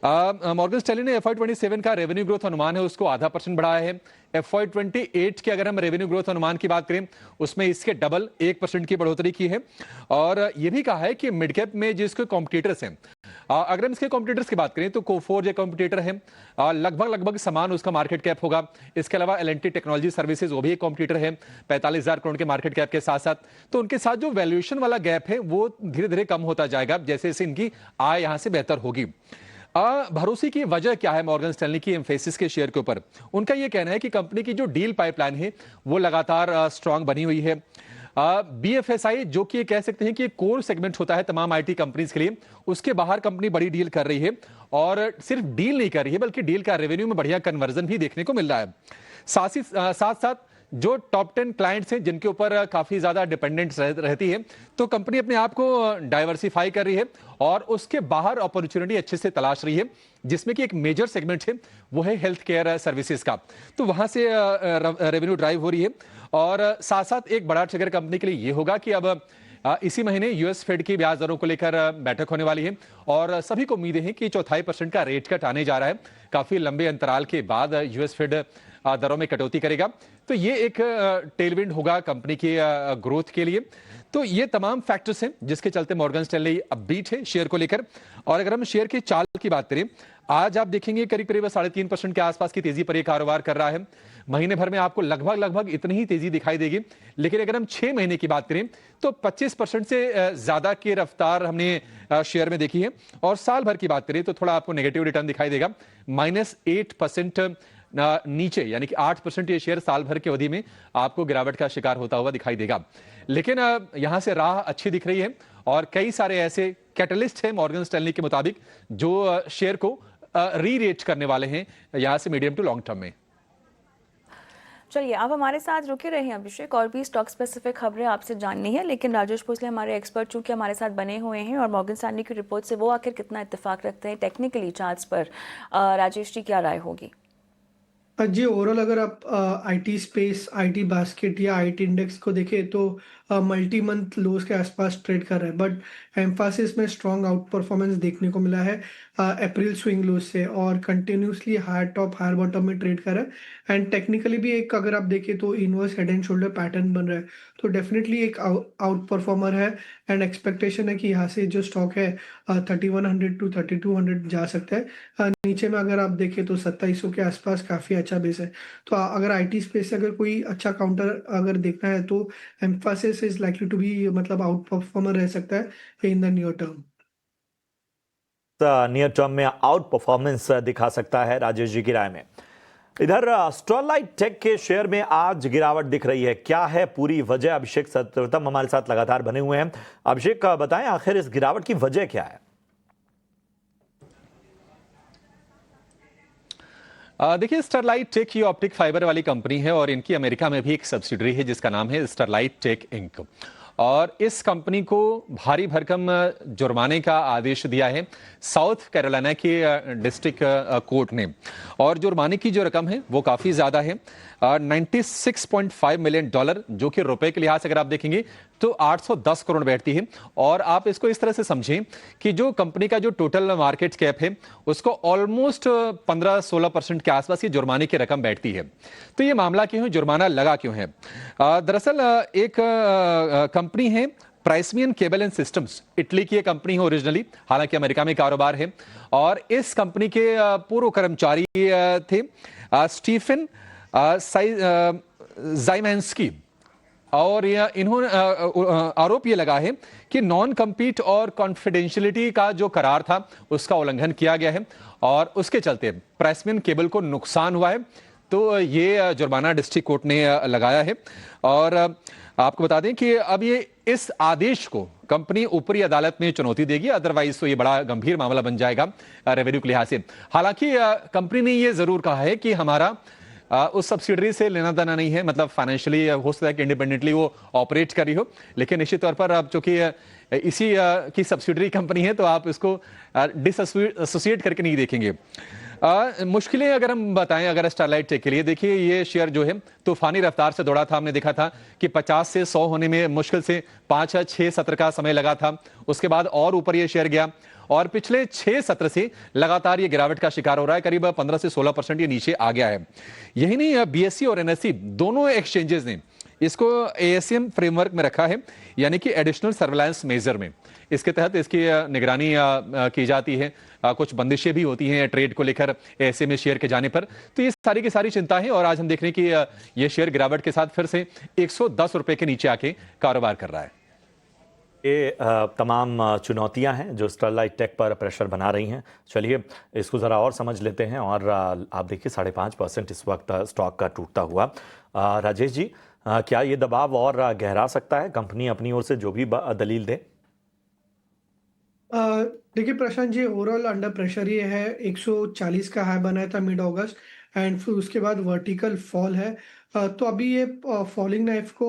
मॉर्गन स्टैनली ने FY27 का रेवेन्यू ग्रोथ अनुमान है उसको 0.5% बढ़ाया है। FY28 के अगर हम रेवेन्यू ग्रोथ अनुमान की बात करें उसमें इसके डबल 1% की बढ़ोतरी की है। और यह भी कहा है कि मिड कैप में जिसके कॉम्पिटिटर्स हैं, अगर हम इसके कॉम्पिटिटर्स की बात करें तो कोफोर जो कॉम्पिटिटर है लगभग समान उसका मार्केट कैप होगा। इसके अलावा L&T टेक्नोलॉजी सर्विसेज वो भी एक कॉम्पिटिटर है 45,000 करोड़ के मार्केट कैप के साथ साथ। तो उनके साथ जो वैल्यूएशन वाला गैप है वो धीरे धीरे कम होता जाएगा जैसे जैसे इनकी आय यहां से बेहतर होगी। भरोसे की वजह क्या है मॉर्गन स्टैनली की एम्फेसिस के शेयर के ऊपर? उनका यह कहना है कि कंपनी की जो डील पाइपलाइन है वो लगातार स्ट्रांग बनी हुई है। BFSI जो कि कह सकते हैं कि कोर सेगमेंट होता है तमाम आईटी कंपनीज के लिए, उसके बाहर कंपनी बड़ी डील कर रही है और सिर्फ डील नहीं कर रही है बल्कि डील का रेवेन्यू में बढ़िया कन्वर्जन भी देखने को मिल रहा है। साथ साथ जो टॉप 10 क्लाइंट्स हैं जिनके ऊपर काफी ज्यादा डिपेंडेंट रहती है, तो कंपनी अपने आप को डाइवर्सिफाई कर रही है और उसके बाहर अपॉर्चुनिटी अच्छे से तलाश रही है, जिसमें कि एक मेजर सेगमेंट है वो है हेल्थ केयर सर्विसेज का। तो वहां से रेवेन्यू ड्राइव हो रही है। और साथ साथ एक बड़ा ट्रिगर कंपनी के लिए ये होगा कि अब इसी महीने यूएस फेड की ब्याज दरों को लेकर बैठक होने वाली है और सभी को उम्मीदें हैं कि 0.25% का रेट कट आने जा रहा है। काफी लंबे अंतराल के बाद यूएस फेड दरों में कटौती करेगा, तो ये एक टेलविंड होगा कंपनी की ग्रोथ के लिए। तो ये तमाम फैक्टर्स हैं जिसके चलते मॉर्गन स्टैनली अपबीट है शेयर को लेकर। और अगर हम शेयर की चाल की बात करें, आज आप देखेंगे करीब करीब 3.5% के आसपास की तेजी पर यह कारोबार कर रहा है। महीने भर में आपको लगभग इतनी ही तेजी दिखाई देगी। लेकिन अगर हम 6 महीने की बात करें तो 25% से ज्यादा की रफ्तार हमने शेयर में देखी है। और साल भर की बात करें तो थोड़ा आपको नेगेटिव रिटर्न दिखाई देगा, -8% नीचे, यानी कि 8% ये शेयर साल भर की अवधि में आपको गिरावट का शिकार होता हुआ दिखाई देगा। लेकिन यहां से राह अच्छी दिख रही है और कई सारे ऐसे कैटलिस्ट हैं मॉर्गन स्टैनली के मुताबिक जो शेयर को री-रेट करने वाले हैं यहां से मीडियम टू लॉन्ग टर्म में। चलिए, आप हमारे साथ रुके रहे हैं अभिषेक, और भी स्टॉक स्पेसिफिक खबरें आपसे जाननी है। लेकिन राजेश भोसले हमारे एक्सपर्ट चूंकि हमारे साथ बने हुए हैं और मॉर्गन स्टैनली की रिपोर्ट से वो आखिर कितना इत्तेफाक रखते हैं टेक्निकली चार्ट्स पर, राजेश जी क्या राय होगी? जी, ओवरऑल अगर आप आईटी स्पेस, आईटी बास्केट या आईटी इंडेक्स को देखें तो मल्टी मंथ लोज के आसपास ट्रेड कर रहा है, बट एम्फासिस में स्ट्रॉन्ग आउट परफॉर्मेंस देखने को मिला है अप्रैल स्विंग लोज से और continuously higher top higher bottom में ट्रेड कर रहा है। एंड टेक्निकली भी एक अगर आप देखें तो inverse head and shoulder pattern बन रहा है, तो डेफिनेटली एक आउट परफॉर्मर है। एंड एक्सपेक्टेशन है कि यहाँ से जो स्टॉक है 3100 टू 3200 जा सकता है। नीचे में अगर आप देखें तो 2700 के आसपास काफ़ी अच्छा बेस है। तो अगर आईटी स्पेस से अगर कोई अच्छा काउंटर अगर देखना है तो Mphasis is likely to be मतलब आउट परफॉर्मर रह सकता है in the near term. Near term में आउट परफॉर्मेंस दिखा सकता है, राजेश जी की राय में? इधर स्टरलाइट टेक के शेयर में आज गिरावट दिख रही है, क्या है पूरी वजह? अभिषेक सतरतम हमारे साथ लगातार बने हुए हैं। अभिषेक, बताएं आखिर इस गिरावट की वजह क्या है? देखिए, स्टरलाइट टेक ये ऑप्टिक फाइबर वाली कंपनी है और इनकी अमेरिका में भी एक सब्सिडरी है जिसका नाम है स्टरलाइट टेक इंक। और इस कंपनी को भारी भरकम जुर्माने का आदेश दिया है साउथ कैरोलिना के डिस्ट्रिक्ट कोर्ट ने। और जुर्माने की जो रकम है वो काफ़ी ज़्यादा है, $96.5 मिलियन, जो कि रुपए के लिहाज से अगर आप देखेंगे तो 810 करोड़ बैठती है। और आप इसको इस तरह से समझें कि जो कंपनी का जो टोटल मार्केट कैप है उसको ऑलमोस्ट 15-16% के आसपास ये जुर्माने की रकम बैठती है। तो ये मामला क्यों है, जुर्माना लगा क्यों है? दरअसल एक कंपनी है प्राइसमियन केबल एंड सिस्टम्स, इटली की ये कंपनी है ओरिजिनली, हालांकि अमेरिका में कारोबार है। और इस कंपनी के पूर्व कर्मचारी थे स्टीफन जाइमेंस्की। और इन्होंने आरोप ये लगा है कि नॉन कम्पीट और कॉन्फिडेंशियलिटी का जो करार था उसका उल्लंघन किया गया है और उसके चलते प्राइसमियन केबल को नुकसान हुआ है। तो ये जुर्माना डिस्ट्रिक्ट कोर्ट ने लगाया है। और आपको बता दें कि अब ये इस आदेश को कंपनी ऊपरी अदालत में चुनौती देगी, अदरवाइज तो ये बड़ा गंभीर मामला बन जाएगा रेवेन्यू के लिहाज से। हालांकि कंपनी ने ये जरूर कहा है कि हमारा उस सब्सिडरी से लेना देना नहीं है, मतलब फाइनेंशियली हो सकता है कि इंडिपेंडेंटली वो ऑपरेट कर रही हो, लेकिन निश्चित तौर पर अब चूंकि इसी की सब्सिडरी कंपनी है तो आप इसको डिसएसोसिएट करके नहीं देखेंगे। मुश्किलें अगर हम बताएं अगर स्टरलाइट टेक के लिए, देखिए ये शेयर जो है तूफानी रफ्तार से दौड़ा था। हमने देखा था कि 50 से 100 होने में मुश्किल से 5 या 6 सत्र का समय लगा था, उसके बाद और ऊपर ये शेयर गया और पिछले 6 सत्र से लगातार ये गिरावट का शिकार हो रहा है, करीब 15 से 16% ये नीचे आ गया है। यही नहीं, बीएसई और एनएसई दोनों एक्सचेंजेस ने इसको एएसएम फ्रेमवर्क में रखा है, यानी कि एडिशनल सर्वेलांस मेजर में। इसके तहत इसकी निगरानी की जाती है, कुछ बंदिशें भी होती हैं ट्रेड को लेकर एएसएम में शेयर के जाने पर। तो ये सारी की सारी चिंता है और आज हम देख रहे हैं कि ये शेयर गिरावट के साथ फिर से 110 रुपए के नीचे आके कारोबार कर रहा है। ये तमाम चुनौतियां हैं जो स्टरलाइट टेक पर प्रेशर बना रही हैं। चलिए इसको ज़रा और समझ लेते हैं। और आप देखिए 5.5% इस वक्त स्टॉक का टूटता हुआ। राजेश जी, क्या ये दबाव और गहरा सकता है? कंपनी अपनी ओर से जो भी दलील दे। देखिए Prashant ji, overall under pressure ये है। 140 का हाई बनाया था मिड अगस्त एंड फिर उसके बाद वर्टिकल फॉल है। तो अभी ये फॉलिंग नाइफ को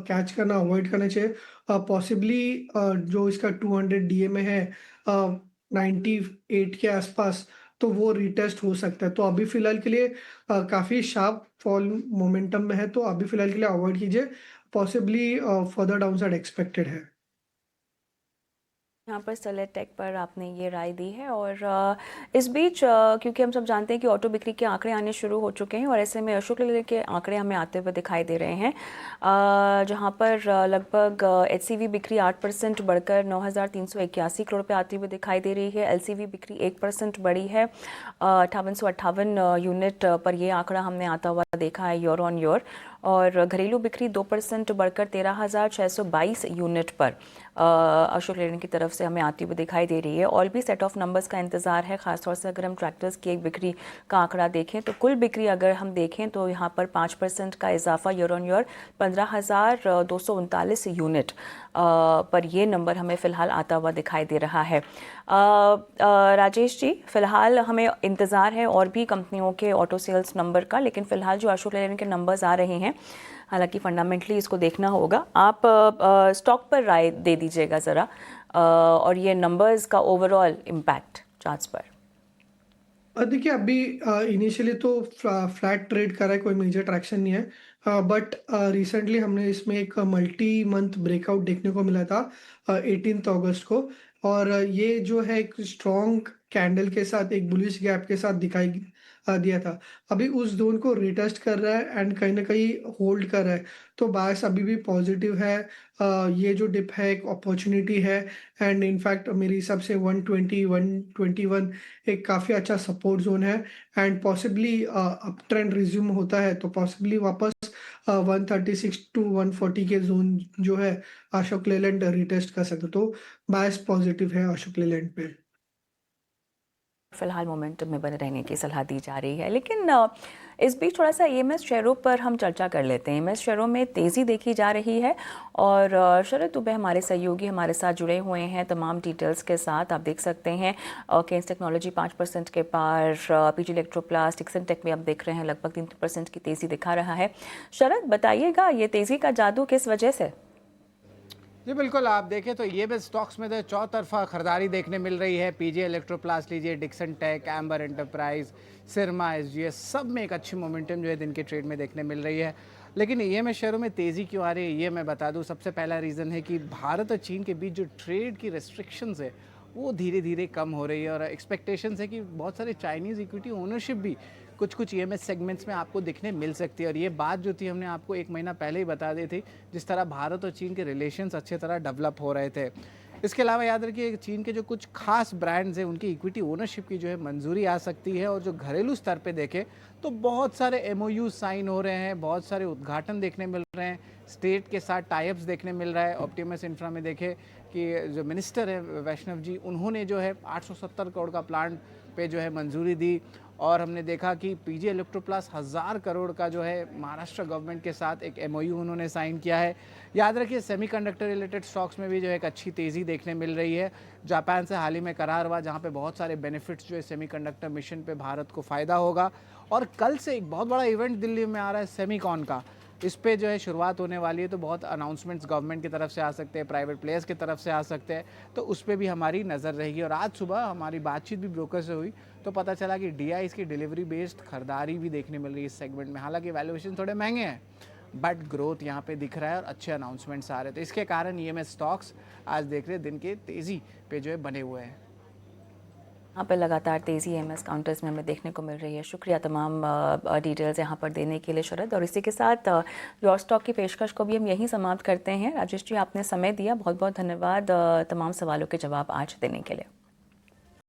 कैच करना अवॉइड करना चाहिए। पॉसिबली जो इसका 200 डीएमए है 98 के आसपास, तो वो रिटेस्ट हो सकता है। तो अभी फिलहाल के लिए काफ़ी शार्प फॉल मोमेंटम में है, तो अभी फिलहाल के लिए अवॉइड कीजिए। पॉसिबली फर्दर डाउनसाइड एक्सपेक्टेड है। यहाँ पर स्टरलाइट टेक पर आपने ये राय दी है। और इस बीच क्योंकि हम सब जानते हैं कि ऑटो बिक्री के आंकड़े आने शुरू हो चुके हैं और ऐसे में अशोक लेलैंड के आंकड़े हमें आते हुए दिखाई दे रहे हैं, जहाँ पर लगभग एचसीवी बिक्री 8% बढ़कर 9,381 करोड़ पे आती हुई दिखाई दे रही है। एलसीवी बिक्री 1% बढ़ी है, 5858 यूनिट पर ये आंकड़ा हमने आता हुआ देखा है ईयर ऑन ईयर। और घरेलू बिक्री 2% बढ़कर 13,622 यूनिट पर अशोक लेलैंड की तरफ से हमें आती हुई दिखाई दे रही है। और भी सेट ऑफ नंबर्स का इंतजार है, खासतौर से अगर हम ट्रैक्टर्स की एक बिक्री का आंकड़ा देखें तो कुल बिक्री अगर हम देखें तो यहाँ पर 5% का इजाफा ईयर ऑन ईयर 15,239 यूनिट पर ये नंबर हमें फ़िलहाल आता हुआ दिखाई दे रहा है। राजेश जी, फ़िलहाल हमें इंतज़ार है और भी कंपनियों के ऑटो सेल्स नंबर का, लेकिन फ़िलहाल जो अशोक लेलैंड के नंबर्स आ रहे हैं, हालांकि फंडामेंटली इसको देखना होगा। आप स्टॉक पर राय दे दीजिएगा ज़रा, और ये नंबर्स का ओवरऑल इम्पैक्ट चार्ट्स पर। देखिए अभी इनिशियली तो फ्लैट ट्रेड कर रहा है, कोई मेजर ट्रैक्शन नहीं है। बट रिसेंटली हमने इसमें एक मल्टी मंथ ब्रेकआउट देखने को मिला था 18 अगस्त को, और ये जो है एक स्ट्रॉन्ग कैंडल के साथ एक बुलिश गैप के साथ दिखाई दिया था। अभी उस जोन को रिटेस्ट कर रहा है एंड कहीं ना कहीं होल्ड कर रहा है, तो बायस अभी भी पॉजिटिव है। ये जो डिप है एक अपॉर्चुनिटी है एंड इनफैक्ट मेरे हिसाब से 120 121 एक काफ़ी अच्छा सपोर्ट जोन है and possibly up trend resume होता है तो पॉसिबली वापस 136 टू 140 के जोन जो है अशोक लेलैंड रिटेस्ट कर सकते, तो बायस पॉजिटिव है अशोक लेलैंड पे। फिलहाल मोमेंटम में बने रहने की सलाह दी जा रही है। लेकिन इस बीच थोड़ा सा EMS शेयरों पर हम चर्चा कर लेते हैं। EMS शेयरों में तेज़ी देखी जा रही है और शरद दुबे हमारे सहयोगी हमारे साथ जुड़े हुए हैं तमाम डिटेल्स के साथ। आप देख सकते हैं केन्स टेक्नोलॉजी 5% के पार, PG इलेक्ट्रोप्लास्ट, डिक्सन टेक में आप देख रहे हैं लगभग 3% की तेज़ी दिखा रहा है। शरद बताइएगा ये तेज़ी का जादू किस वजह से? जी बिल्कुल, आप देखें तो ये भी स्टॉक्स में तो चौतरफा खरीदारी देखने मिल रही है। PG इलेक्ट्रोप्लास्ट लीजिए, Dixon Tech, Amber Enterprise, Syrma, SGS, सब में एक अच्छी मोमेंटम जो है दिन के ट्रेड में देखने मिल रही है। लेकिन EMS शेयरों में तेज़ी क्यों आ रही है ये मैं बता दूं। सबसे पहला रीज़न है कि भारत और चीन के बीच जो ट्रेड की रेस्ट्रिक्शंस है वो धीरे धीरे कम हो रही है और एक्सपेक्टेशंस है कि बहुत सारे चाइनीज़ इक्विटी ओनरशिप भी कुछ EMS सेगमेंट्स में आपको दिखने मिल सकती है। और ये बात जो थी हमने आपको 1 महीना पहले ही बता दी थी, जिस तरह भारत और चीन के रिलेशंस अच्छे तरह डेवलप हो रहे थे। इसके अलावा याद रखिए चीन के जो कुछ खास ब्रांड्स हैं उनकी इक्विटी ओनरशिप की जो है मंजूरी आ सकती है। और जो घरेलू स्तर पे देखें तो बहुत सारे MOU साइन हो रहे हैं, बहुत सारे उद्घाटन देखने मिल रहे हैं, स्टेट के साथ टाइप्स देखने मिल रहा है। ऑप्टिमस इंफ्रा में देखें कि जो मिनिस्टर है वैष्णव जी, उन्होंने जो है 870 करोड़ का प्लांट पे जो है मंजूरी दी। और हमने देखा कि PG इलेक्ट्रोप्लास्ट 1000 करोड़ का जो है महाराष्ट्र गवर्नमेंट के साथ एक MOU उन्होंने साइन किया है। याद रखिए सेमीकंडक्टर रिलेटेड स्टॉक्स में भी जो है एक अच्छी तेज़ी देखने मिल रही है। जापान से हाल ही में करार हुआ जहाँ पे बहुत सारे बेनिफिट्स जो है सेमीकंडक्टर मिशन पे भारत को फ़ायदा होगा। और कल से एक बहुत बड़ा इवेंट दिल्ली में आ रहा है सेमीकॉन का, इस पे जो है शुरुआत होने वाली है। तो बहुत अनाउंसमेंट्स गवर्नमेंट की तरफ से आ सकते हैं, प्राइवेट प्लेयर्स की तरफ से आ सकते हैं, तो उस पर भी हमारी नज़र रहेगी। और आज सुबह हमारी बातचीत भी ब्रोकर से हुई तो पता चला कि DIs की डिलीवरी बेस्ड खरीदारी भी देखने मिल रही है इस सेगमेंट में। हालांकि वैल्यूएशन थोड़े महंगे हैं बट ग्रोथ यहाँ पे दिख रहा है और अच्छे अनाउंसमेंट्स आ रहे हैं। तो इसके कारण EMS स्टॉक्स आज देख रहे दिन के तेज़ी पे जो है बने हुए हैं। यहाँ पर लगातार तेज़ी EMS काउंटर्स में हमें देखने को मिल रही है। शुक्रिया तमाम डिटेल्स यहाँ पर देने के लिए शरद। और इसी के साथ योर स्टॉक की पेशकश को भी हम यहीं समाप्त करते हैं। राजेश जी आपने समय दिया, बहुत बहुत धन्यवाद तमाम सवालों के जवाब आज देने के लिए।